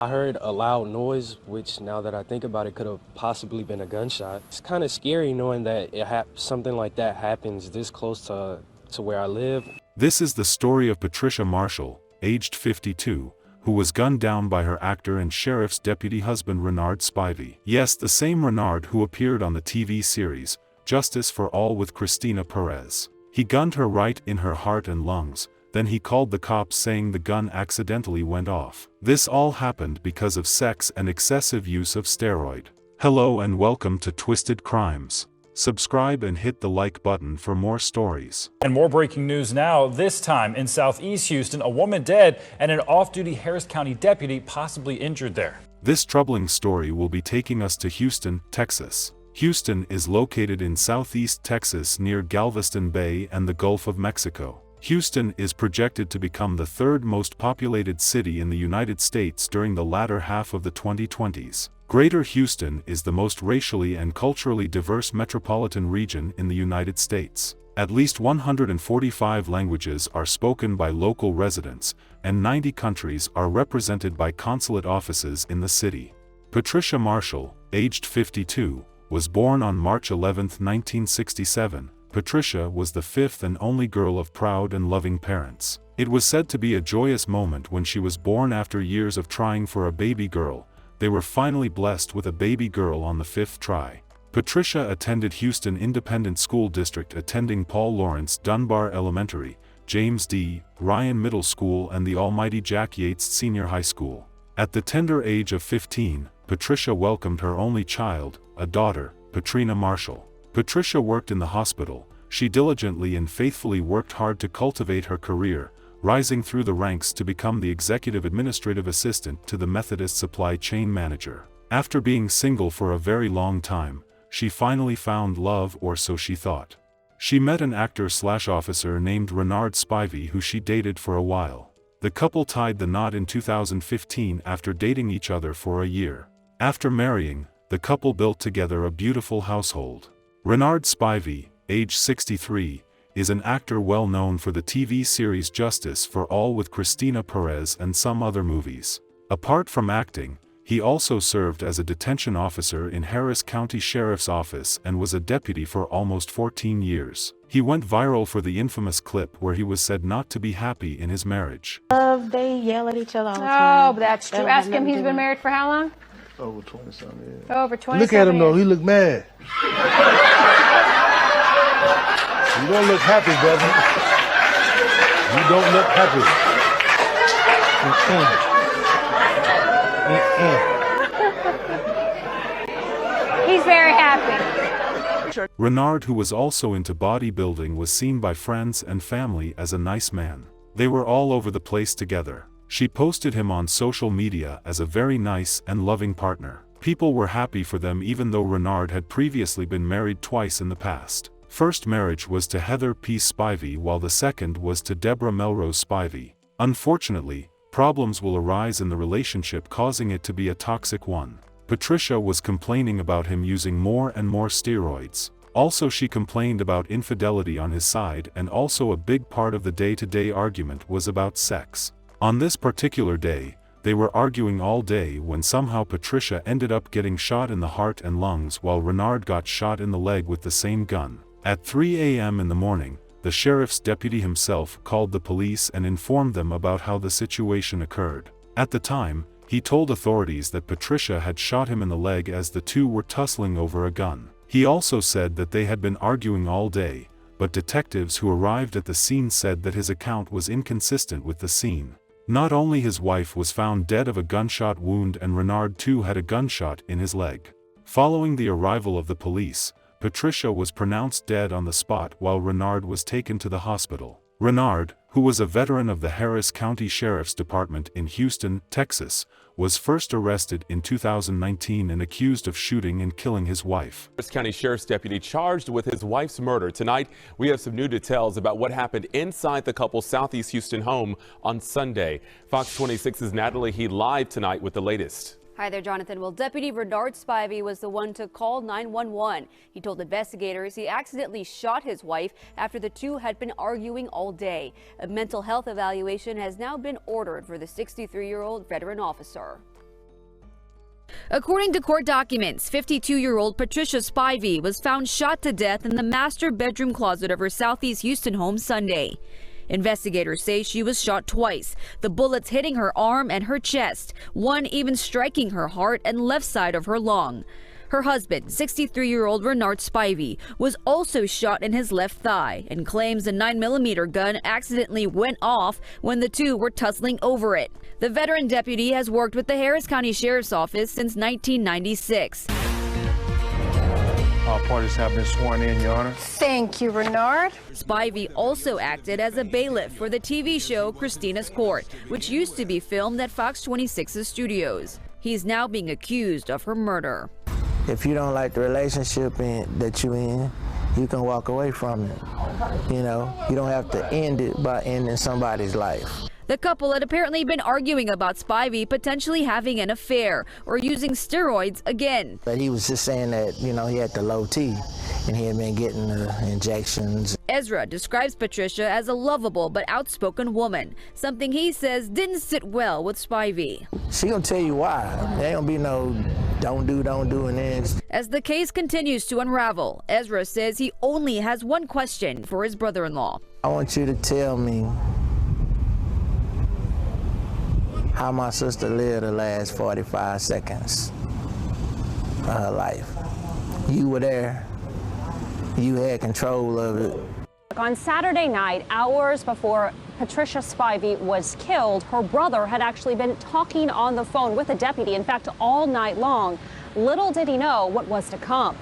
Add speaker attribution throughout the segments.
Speaker 1: I heard a loud noise, which now that I think about it, could have possibly been a gunshot. It's kind of scary knowing that something like that happens this close to where I live.
Speaker 2: This is the story of Patricia Marshall, aged 52, who was gunned down by her actor and sheriff's deputy husband Renard Spivey. Yes, the same Renard who appeared on the TV series, Justice for All with Cristina Perez. He gunned her right in her heart and lungs, then he called the cops saying the gun accidentally went off. This all happened because of sex and excessive use of steroid. Hello and welcome to Twisted Crimes. Subscribe and hit the like button for more stories.
Speaker 3: And more breaking news now, this time in Southeast Houston, a woman dead and an off-duty Harris County deputy possibly injured there.
Speaker 2: This troubling story will be taking us to Houston, Texas. Houston is located in southeast Texas near Galveston Bay and the Gulf of Mexico. Houston is projected to become the third most populated city in the United States during the latter half of the 2020s. Greater Houston is the most racially and culturally diverse metropolitan region in the United States. At least 145 languages are spoken by local residents, and 90 countries are represented by consulate offices in the city. Patricia Marshall, aged 52, was born on March 11, 1967. Patricia was the fifth and only girl of proud and loving parents. It was said to be a joyous moment when she was born after years of trying for a baby girl. They were finally blessed with a baby girl on the fifth try. Patricia attended Houston Independent School District, attending Paul Lawrence Dunbar Elementary, James D. Ryan Middle School and the Almighty Jack Yates Senior High School. At the tender age of 15, Patricia welcomed her only child, a daughter, Patricia Marshall. Patricia worked in the hospital. She diligently and faithfully worked hard to cultivate her career, rising through the ranks to become the executive administrative assistant to the Methodist supply chain manager. After being single for a very long time, she finally found love, or so she thought. She met an actor/officer named Renard Spivey who she dated for a while. The couple tied the knot in 2015 after dating each other for a year. After marrying, the couple built together a beautiful household. Renard Spivey, age 63, is an actor well known for the TV series Justice for All with Cristina Perez and some other movies. Apart from acting, he also served as a detention officer in Harris County Sheriff's Office and was a deputy for almost 14 years. He went viral for the infamous clip where he was said not to be happy in his marriage.
Speaker 4: They yell at each other all the time.
Speaker 5: Oh, that's true. Ask him, he's been married for how long?
Speaker 6: Over 20-something years.
Speaker 5: Over 20.
Speaker 6: Look at him though, he look mad. You don't look happy, brother. You don't look happy.
Speaker 5: He's very happy.
Speaker 2: Renard, who was also into bodybuilding, was seen by friends and family as a nice man. They were all over the place together. She posted him on social media as a very nice and loving partner. People were happy for them even though Renard had previously been married twice in the past. First marriage was to Heather P. Spivey while the second was to Deborah Melrose Spivey. Unfortunately, problems will arise in the relationship, causing it to be a toxic one. Patricia was complaining about him using more and more steroids. Also, she complained about infidelity on his side, and also a big part of the day-to-day argument was about sex. On this particular day, they were arguing all day when somehow Patricia ended up getting shot in the heart and lungs while Renard got shot in the leg with the same gun. At 3 a.m. in the morning, the sheriff's deputy himself called the police and informed them about how the situation occurred. At the time, he told authorities that Patricia had shot him in the leg as the two were tussling over a gun. He also said that they had been arguing all day, but detectives who arrived at the scene said that his account was inconsistent with the scene. Not only his wife was found dead of a gunshot wound, and Renard too had a gunshot in his leg. Following the arrival of the police, Patricia was pronounced dead on the spot while Renard was taken to the hospital. Renard, who was a veteran of the Harris County Sheriff's Department in Houston, Texas, was first arrested in 2019 and accused of shooting and killing his wife.
Speaker 7: Harris County Sheriff's deputy charged with his wife's murder. Tonight, we have some new details about what happened inside the couple's Southeast Houston home on Sunday. Fox 26's Natalie He live tonight with the latest.
Speaker 8: Hi there, Jonathan. Well, Deputy Renard Spivey was the one to call 911. He told investigators he accidentally shot his wife after the two had been arguing all day. A mental health evaluation has now been ordered for the 63-year-old veteran officer. According to court documents, 52-year-old Patricia Spivey was found shot to death in the master bedroom closet of her Southeast Houston home Sunday. Investigators say she was shot twice, the bullets hitting her arm and her chest, one even striking her heart and left side of her lung. Her husband, 63-year-old Renard Spivey, was also shot in his left thigh and claims a 9mm gun accidentally went off when the two were tussling over it. The veteran deputy has worked with the Harris County Sheriff's Office since 1996.
Speaker 6: All parties have been sworn in, Your Honor.
Speaker 5: Thank you, Renard.
Speaker 8: Spivey also acted as a bailiff for the TV show Christina's Court, which used to be filmed at Fox 26's studios. He's now being accused of her murder.
Speaker 9: If you don't like the relationship that you're in, you can walk away from it. You know, you don't have to end it by ending somebody's life.
Speaker 8: The couple had apparently been arguing about Spivey potentially having an affair or using steroids again.
Speaker 9: But he was just saying that, you know, he had the low T and he had been getting the injections.
Speaker 8: Ezra describes Patricia as a lovable but outspoken woman, something he says didn't sit well with Spivey.
Speaker 9: She gonna tell you why. There ain't gonna be no don't do, and then.
Speaker 8: As the case continues to unravel, Ezra says he only has one question for his brother-in-law.
Speaker 9: I want you to tell me how my sister lived the last 45 seconds of her life. You were there. You had control of it.
Speaker 10: On Saturday night, hours before Patricia Spivey was killed, her brother had actually been talking on the phone with a deputy, in fact, all night long. Little did he know what was to come.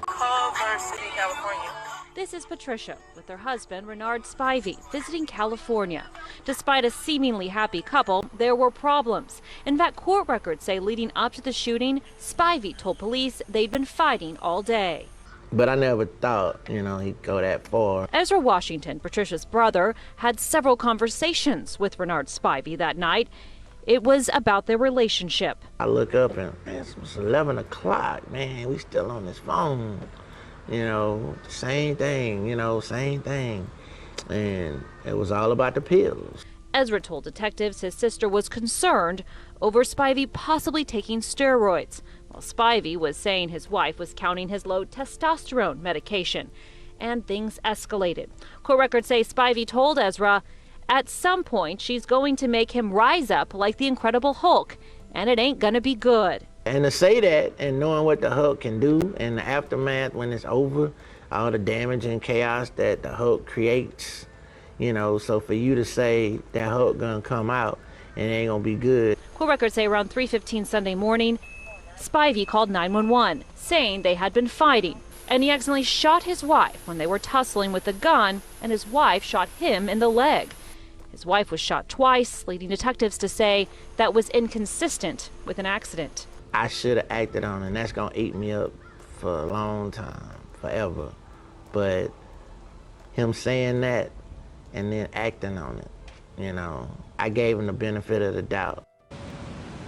Speaker 11: Culver City, California.
Speaker 12: This is Patricia with her husband, Renard Spivey, visiting California. Despite a seemingly happy couple, there were problems. In fact, court records say leading up to the shooting, Spivey told police they'd been fighting all day.
Speaker 9: But I never thought, you know, he'd go that far.
Speaker 12: Ezra Washington, Patricia's brother, had several conversations with Renard Spivey that night. It was about their relationship.
Speaker 9: I look up and, man, it's 11 o'clock, man, we still on this phone. You know, same thing, same thing. And it was all about the pills.
Speaker 12: Ezra told detectives his sister was concerned over Spivey possibly taking steroids, while Spivey was saying his wife was counting his low testosterone medication. And things escalated. Court records say Spivey told Ezra, at some point she's going to make him rise up like the Incredible Hulk, and it ain't gonna be good.
Speaker 9: And to say that and knowing what the Hulk can do in the aftermath when it's over, all the damage and chaos that the Hulk creates, so for you to say that Hulk gonna come out and it ain't gonna be good.
Speaker 12: Court records say around 3:15 Sunday morning, Spivey called 911, saying they had been fighting, and he accidentally shot his wife when they were tussling with a gun, and his wife shot him in the leg. His wife was shot twice, leading detectives to say that was inconsistent with an accident.
Speaker 9: I should have acted on it, and that's gonna eat me up for a long time, forever. But him saying that and then acting on it, I gave him the benefit of the doubt.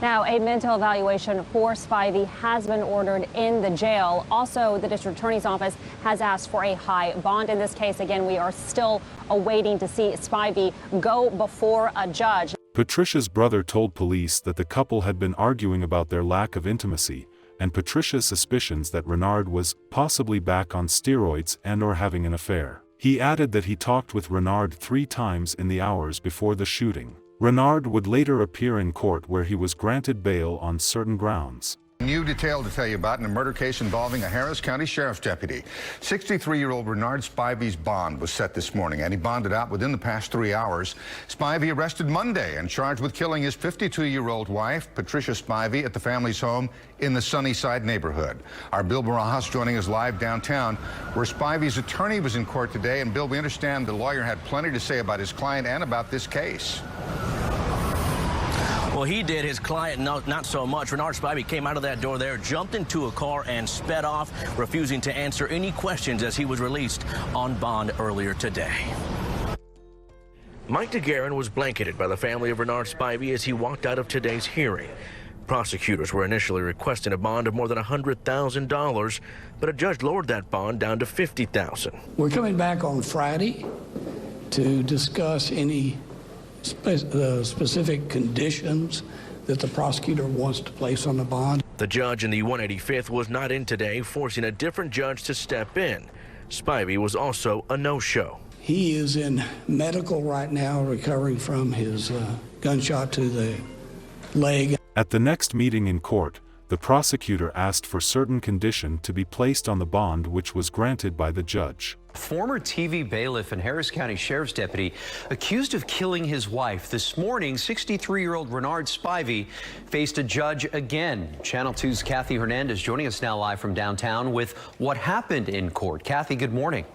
Speaker 10: Now, a mental evaluation for Spivey has been ordered in the jail. Also, the district attorney's office has asked for a high bond in this case. Again, we are still awaiting to see Spivey go before a judge.
Speaker 2: Patricia's brother told police that the couple had been arguing about their lack of intimacy, and Patricia's suspicions that Renard was possibly back on steroids and/or having an affair. He added that he talked with Renard 3 times in the hours before the shooting. Renard would later appear in court where he was granted bail on certain grounds.
Speaker 13: New detail to tell you about in a murder case involving a Harris County Sheriff's deputy. 63-year-old Renard Spivey's bond was set this morning, and he bonded out within the past 3 hours. Spivey arrested Monday and charged with killing his 52-year-old wife, Patricia Spivey, at the family's home in the Sunnyside neighborhood. Our Bill Barajas joining us live downtown, where Spivey's attorney was in court today. And Bill, we understand the lawyer had plenty to say about his client and about this case.
Speaker 14: Well, he did. His client, not so much. Renard Spivey came out of that door there, jumped into a car, and sped off, refusing to answer any questions as he was released on bond earlier today. Mike DeGuerin was blanketed by the family of Renard Spivey as he walked out of today's hearing. Prosecutors were initially requesting a bond of more than $100,000, but a judge lowered that bond down to $50,000.
Speaker 15: We're coming back on Friday to discuss any specific conditions that the prosecutor wants to place on the bond.
Speaker 14: The judge in the 185th was not in today, forcing a different judge to step in. Spivey was also a no-show.
Speaker 15: He is in medical right now, recovering from his gunshot to the leg.
Speaker 2: At the next meeting in court, the prosecutor asked for certain condition to be placed on the bond, which was granted by the judge.
Speaker 16: Former TV bailiff and Harris County Sheriff's deputy accused of killing his wife. This morning, 63-year-old Renard Spivey faced a judge again. Channel 2's Kathy Hernandez joining us now live from downtown with what happened in court. Kathy, good morning.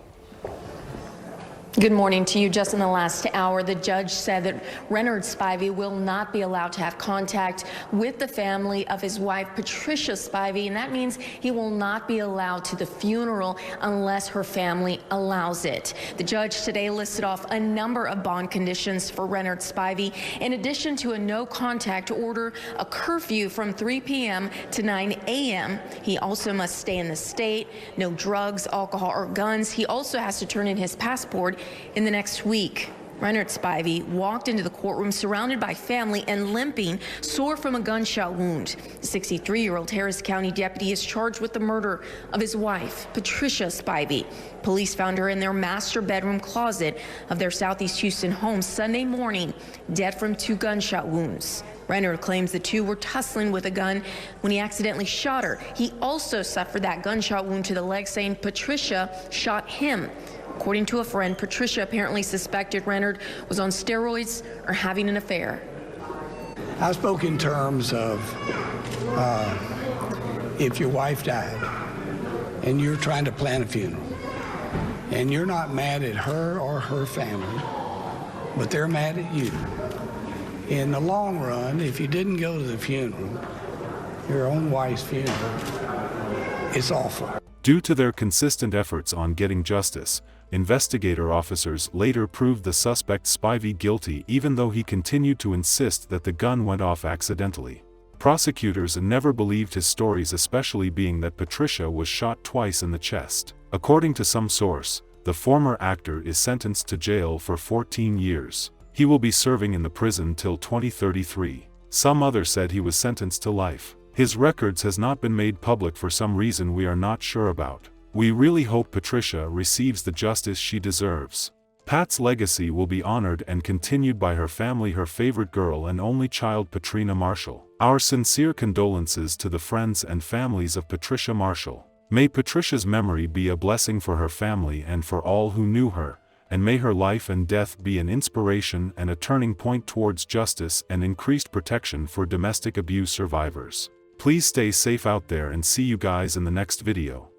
Speaker 17: Good morning to you. Just in the last hour, the judge said that Renard Spivey will not be allowed to have contact with the family of his wife, Patricia Spivey, and that means he will not be allowed to the funeral unless her family allows it. The judge today listed off a number of bond conditions for Renard Spivey, in addition to a no contact order, a curfew from 3 p.m. to 9 a.m. He also must stay in the state, no drugs, alcohol, or guns. He also has to turn in his passport in the next week. Renard Spivey walked into the courtroom surrounded by family and limping, sore from a gunshot wound. The 63-year-old Harris County deputy is charged with the murder of his wife, Patricia Spivey. Police found her in their master bedroom closet of their Southeast Houston home Sunday morning, dead from 2 gunshot wounds. Renard claims the two were tussling with a gun when he accidentally shot her. He also suffered that gunshot wound to the leg, saying Patricia shot him. According to a friend, Patricia apparently suspected Renard was on steroids or having an affair.
Speaker 15: I spoke in terms of if your wife died and you're trying to plan a funeral and you're not mad at her or her family, but they're mad at you. In the long run, if you didn't go to the funeral, your own wife's funeral, it's awful.
Speaker 2: Due to their consistent efforts on getting justice, investigator officers later proved the suspect Spivey guilty, even though he continued to insist that the gun went off accidentally. Prosecutors never believed his stories, especially being that Patricia was shot twice in the chest. According to some source, the former actor is sentenced to jail for 14 years. He will be serving in the prison till 2033. Some others said he was sentenced to life. His records has not been made public for some reason we are not sure about. We really hope Patricia receives the justice she deserves. Pat's legacy will be honored and continued by her family, her favorite girl and only child, Patricia Marshall. Our sincere condolences to the friends and families of Patricia Marshall. May Patricia's memory be a blessing for her family and for all who knew her, and may her life and death be an inspiration and a turning point towards justice and increased protection for domestic abuse survivors. Please stay safe out there and see you guys in the next video.